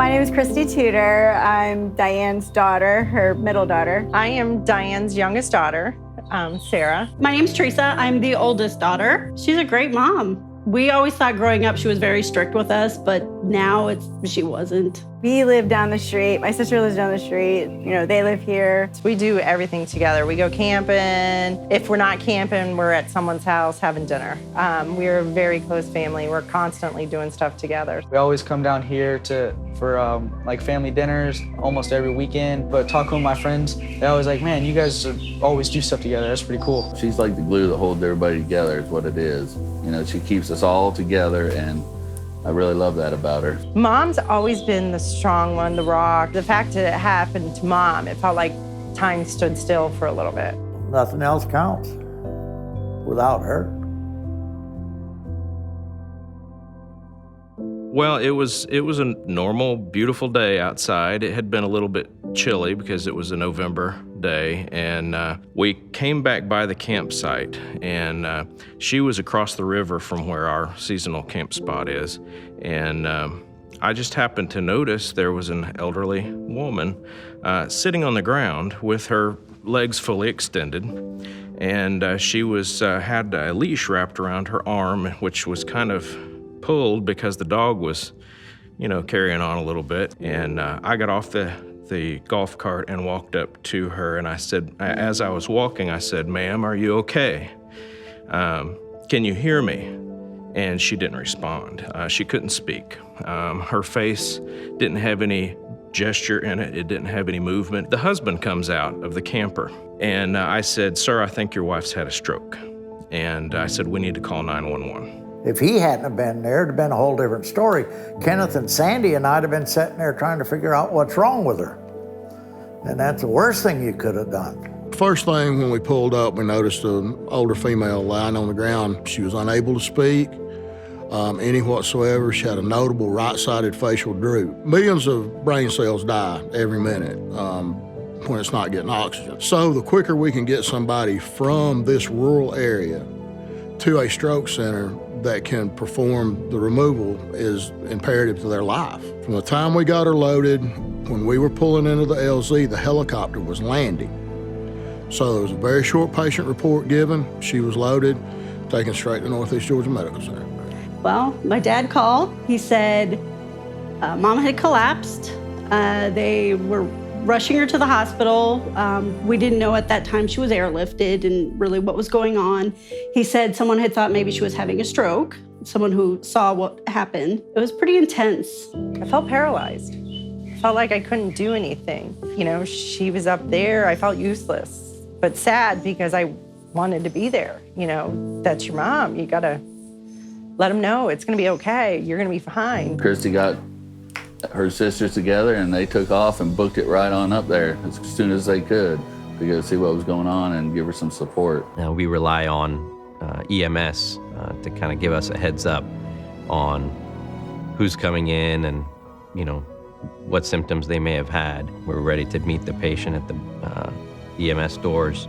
My name is Christy Tudor. I'm Diane's daughter, her middle daughter. I am Diane's youngest daughter, Sarah. My name's Teresa. I'm the oldest daughter. She's a great mom. We always thought growing up she was very strict with us, but now she wasn't. We live down the street. My sister lives down the street. You know, they live here. We do everything together. We go camping. If we're not camping, we're at someone's house having dinner. We're a very close family. We're constantly doing stuff together. We always come down here for like family dinners almost every weekend. But talking with my friends, they're always like, man, you guys always do stuff together. That's pretty cool. She's like the glue that holds everybody together is what it is. You know, she keeps us all together, and I really love that about her. Mom's always been the strong one, the rock. The fact that it happened to Mom, it felt like time stood still for a little bit. Nothing else counts without her. Well, it was a normal, beautiful day outside. It had been a little bit chilly because it was a November day, and we came back by the campsite, and she was across the river from where our seasonal camp spot is, and I just happened to notice there was an elderly woman sitting on the ground with her legs fully extended, and she had a leash wrapped around her arm, which was kind of pulled because the dog was, carrying on a little bit. And I got off the golf cart and walked up to her, and I said, as I was walking, I said, "Ma'am, are you okay? Can you hear me?" And she didn't respond. She couldn't speak. Her face didn't have any gesture in it. It didn't have any movement. The husband comes out of the camper, and I said, "Sir, I think your wife's had a stroke." And I said, "We need to call 911. If he hadn't have been there, it'd have been a whole different story. Kenneth and Sandy and I'd have been sitting there trying to figure out what's wrong with her. And that's the worst thing you could have done. First thing when we pulled up, we noticed an older female lying on the ground. She was unable to speak, any whatsoever. She had a notable right-sided facial droop. Millions of brain cells die every minute when it's not getting oxygen. So the quicker we can get somebody from this rural area to a stroke center that can perform the removal is imperative to their life. From the time we got her loaded, when we were pulling into the LZ, the helicopter was landing. So there was a very short patient report given. She was loaded, taken straight to Northeast Georgia Medical Center. Well, my dad called. He said Mom had collapsed. They were rushing her to the hospital. We didn't know at that time she was airlifted and really what was going on. He said someone had thought maybe she was having a stroke, someone who saw what happened. It was pretty intense. I felt paralyzed. I felt like I couldn't do anything. She was up there. I felt useless, but sad because I wanted to be there. That's your mom. You gotta let them know it's gonna be okay. You're gonna be fine. Christy got her sisters together, and they took off and booked it right on up there as soon as they could to go see what was going on and give her some support. We rely on EMS to kind of give us a heads up on who's coming in and, what symptoms they may have had. We're ready to meet the patient at the EMS doors.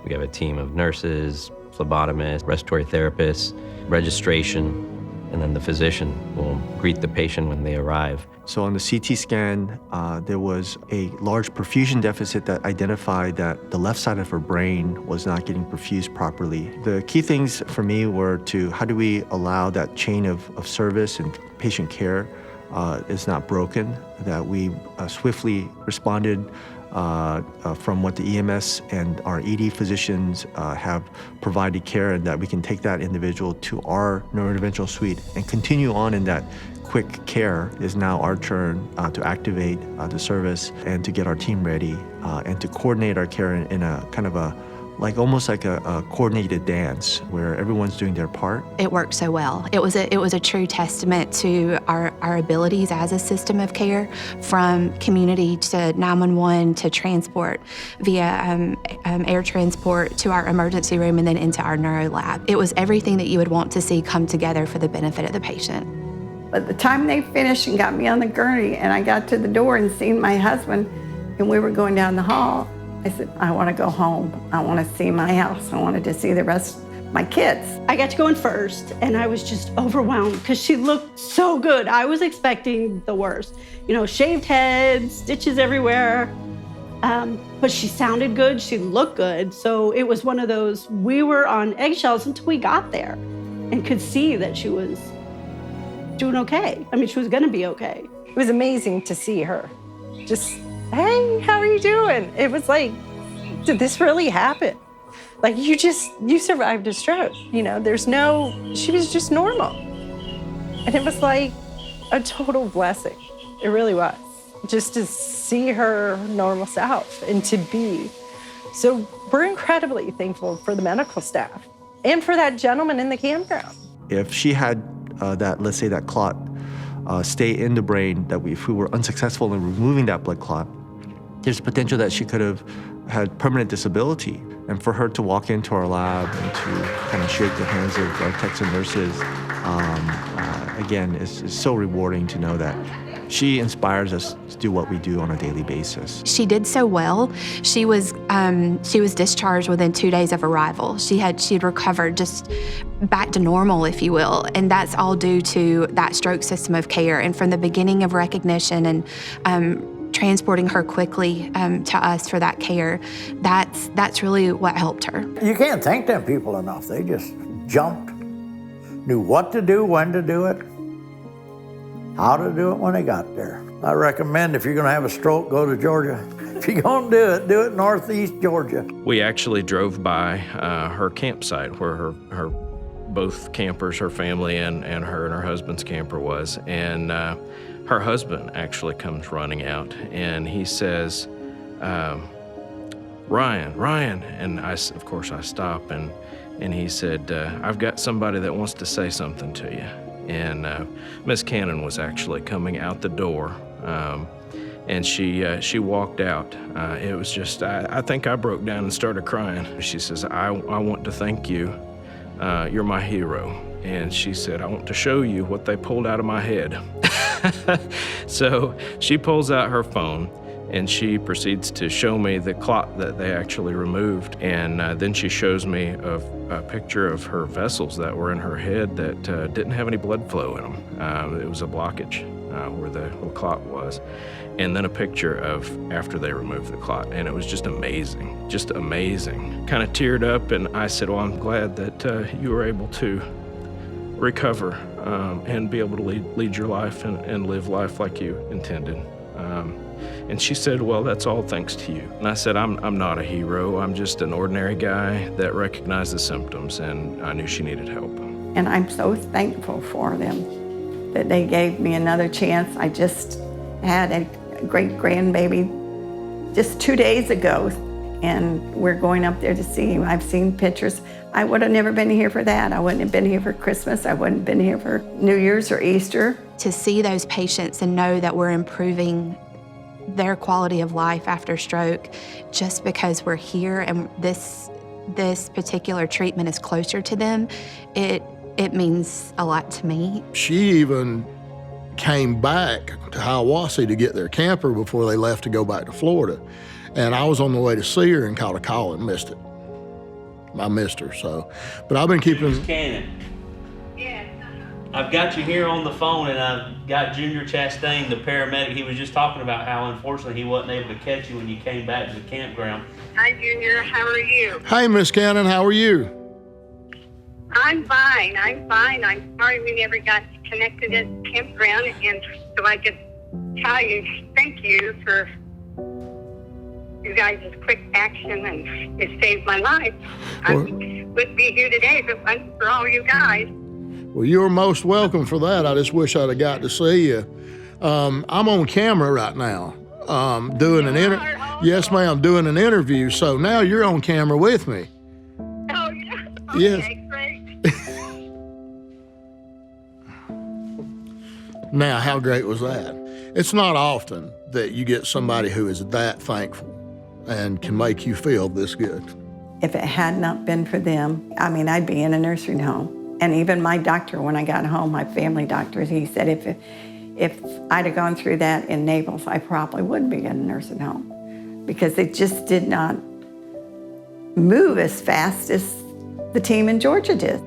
We have a team of nurses, phlebotomists, respiratory therapists, registration, and then the physician will greet the patient when they arrive. So on the CT scan, there was a large perfusion deficit that identified that the left side of her brain was not getting perfused properly. The key things for me were how do we allow that chain of service and patient care is not broken, that we swiftly responded from what the EMS and our ED physicians have provided care, and that we can take that individual to our neurointerventional suite and continue on in that quick care. Is now our turn to activate the service and to get our team ready and to coordinate our care in a kind of almost like a coordinated dance where everyone's doing their part. It worked so well. It was a true testament to our abilities as a system of care, from community to 911 to transport via air transport to our emergency room and then into our neuro lab. It was everything that you would want to see come together for the benefit of the patient. By the time they finished and got me on the gurney and I got to the door and seen my husband and we were going down the hall, I said, I want to go home. I want to see my house. I wanted to see the rest my kids. I got to go in first, and I was just overwhelmed because she looked so good. I was expecting the worst. You know, shaved head, stitches everywhere. But she sounded good, she looked good. So it was one of those, we were on eggshells until we got there and could see that she was doing okay. I mean, she was gonna be okay. It was amazing to see her. Just, hey, how are you doing? It was like, did this really happen? Like, you survived a stroke. You know, she was just normal. And it was like a total blessing. It really was. Just to see her normal self and to be. So we're incredibly thankful for the medical staff and for that gentleman in the campground. If she had let's say that clot stay in the brain, if we were unsuccessful in removing that blood clot, there's potential that she could have had permanent disability. And for her to walk into our lab and to kind of shake the hands of our techs and nurses, again, is so rewarding to know that she inspires us to do what we do on a daily basis. She did so well. She was discharged within 2 days of arrival. She'd recovered just back to normal, if you will, and that's all due to that stroke system of care. And from the beginning of recognition and transporting her quickly to us for that care, that's really what helped her. You can't thank them people enough. They just jumped, knew what to do, when to do it, how to do it when they got there. I recommend if you're gonna have a stroke, go to Georgia. If you're gonna do it Northeast Georgia. We actually drove by her campsite where her both campers, her family and her husband's camper was. And her husband actually comes running out and he says, Ryan. And of course I stop and he said, I've got somebody that wants to say something to you. And Miss Cannon was actually coming out the door, and she walked out. It was just, I think I broke down and started crying. She says, I want to thank you. You're my hero. And she said, I want to show you what they pulled out of my head. So she pulls out her phone and she proceeds to show me the clot that they actually removed. And then she shows me a picture of her vessels that were in her head that didn't have any blood flow in them. It was a blockage where the clot was. And then a picture of after they removed the clot. And it was just amazing. Kind of teared up, and I said, well, I'm glad that you were able to recover and be able to lead your life and live life like you intended. And she said, well, that's all thanks to you. And I said, I'm not a hero. I'm just an ordinary guy that recognized the symptoms, and I knew she needed help. And I'm so thankful for them that they gave me another chance. I just had a great grandbaby just 2 days ago, and we're going up there to see him. I've seen pictures. I would have never been here for that. I wouldn't have been here for Christmas. I wouldn't have been here for New Year's or Easter. To see those patients and know that we're improving their quality of life after stroke just because we're here and this particular treatment is closer to them, it means a lot to me. She even came back to Hiawassee to get their camper before they left to go back to Florida. And I was on the way to see her and caught a call and missed it. I missed her, so. But I've been keeping... Miss Cannon. Yes. I've got you here on the phone, and I've got Junior Chastain, the paramedic. He was just talking about how, unfortunately, he wasn't able to catch you when you came back to the campground. Hi, Junior. How are you? Hey, Miss Cannon, how are you? I'm fine. I'm sorry we never got connected at the campground, and so I could tell you thank you for you guys' quick action, and it saved my life. I wouldn't be here today if it wasn't for all you guys. Well, you're most welcome for that. I just wish I'd have got to see you. I'm on camera right now, doing an interview. Yes, ma'am, doing an interview. So now you're on camera with me. Oh, yeah. Okay, yes. Great. Now, how great was that? It's not often that you get somebody who is that thankful and can make you feel this good. If it had not been for them, I'd be in a nursing home. And even my doctor, when I got home, my family doctor, he said if I'd have gone through that in Naples, I probably wouldn't be in a nursing home because it just did not move as fast as the team in Georgia did.